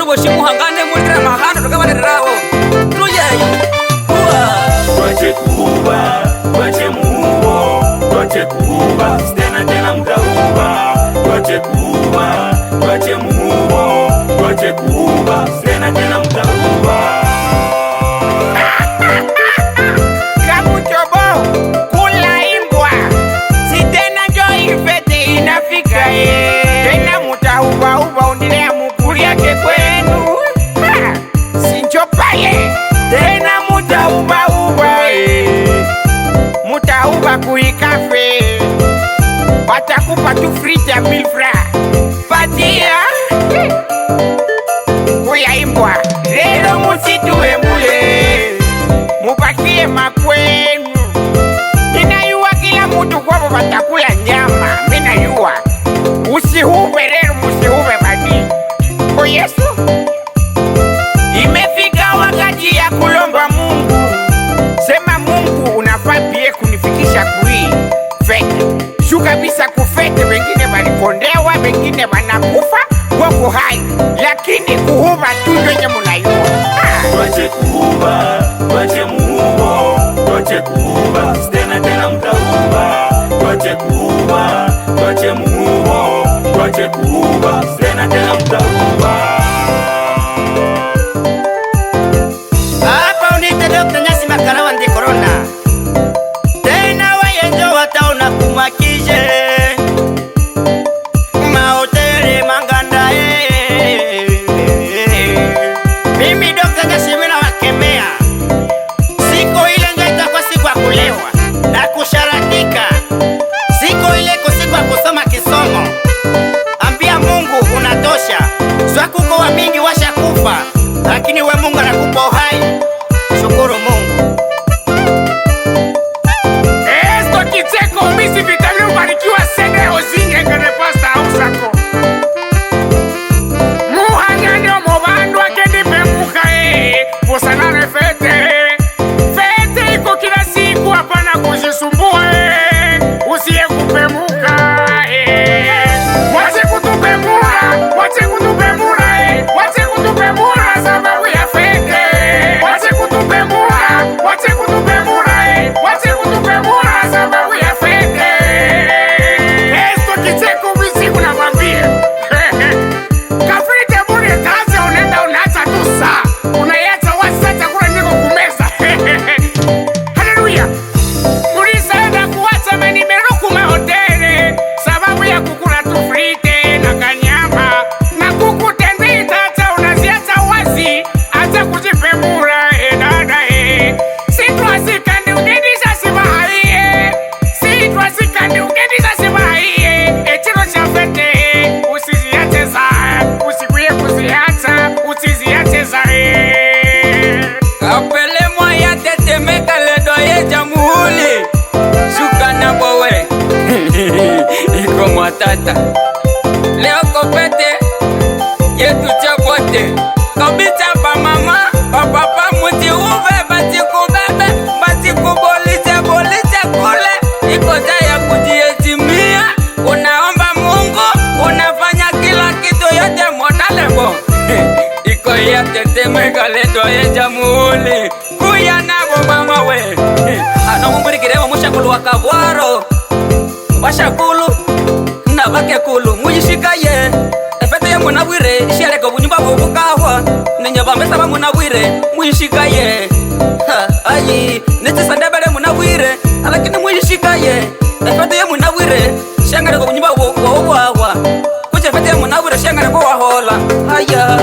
boshimu hangane mulira mahano tukabanereraho tuyeyo Twache kuba, twache mubo, twache kuba, stena tena mtauba. Twache kuba, twache mubo, twache kuba, stena tena mtauba. Kabuchobo, kula imbwa, si tena jo ifete inafika tena mutauba uba undilea mukuli yake kwenu sinchopaye tena mutauba uba mutauba kuikafe watakupa tu frita 1000 francs patia kuya imbwa lelo musituwe mule mupakie makwenu ninayuwa kila mutu kwabo batakula nyama minayuwa usihuwe lelo musihuwe badi o Yesu imefika wakati ya kulomba Mungu sema Mungu unafaa pie kunifikisha kui fete shuka bisa kufete wengine walikondewa wengine wanakufa wako hai lakini kuhuba tu nyenye munayuwa Twache kuba, twache mubo, twache kuba, stena tena mtauba. Twache kuba, twache mubo, twache kuba, stena tena mtauba. Hapa unite Dr. Nyasi Makarawa ndi corona tena wayenjo wataona kumakije mahoteli manganda mimi Dr. Nyasi mina wakemea siku ile njaita kwa siku ya kulewa na kusharatika siku ile kwa siku ya kusoma kisomo ambia Mungu unatosha swakuko wa mingi washakufa lakini we Mungu anakupa uhai shukuru Mungu esto kiteko misi vitamini ubarikiwa sende ozinge kene pasta ausako muhanyane omobandu akendi pemuka musanane fete fete iko kila siku hapana kujisumbua usiye kupemuka wache kutupemura wache kutupemura wache kutupemura sababu ya fete wache kutupemura wache kutupemura wache kutupemura sababu ya fete esto kicheko misiku na mwambie kafrite bure taza unaenda unaacha tu saa unaiacha wasa chakula niko kumeza haleluya mulisaenda kuwacha menimeruku mahoteli sababu ya kukula tu frite na kanyama na kukutendi tata unaziacha wazi acha kujipemura dada sitwasikandi ugedisha sibahaie sitwasikandi ugedisha sibahaie echino cha fete usiziache za usikuye kuziacha usiziache za apele moya tetemeka ledo ye jamuhuli shuka na bowe iko mwatata leo kopete yetu chabote kabisa pa mama pa papa muti uve bati kubebe bati kubolize bolize kule iko taya kujietimia unaomba Mungu unafanya kila kitu yote monalebo iko ya tetemeka ledo ye jamuhuli kuya nabo mama we anomumburikirewo mushakulu wakabwaro bashakulu na bakekulu muyishikaye efete ye munabwire ishereko bunyumba bubukahwa nenyabamesa ba munabwire muyishikaye ayi nechisandebele munabwire lakini muyishikaye efete ye munabwire shangareko bunyumba bubukahwa kuche efete ye munabwire shangareko wahola aya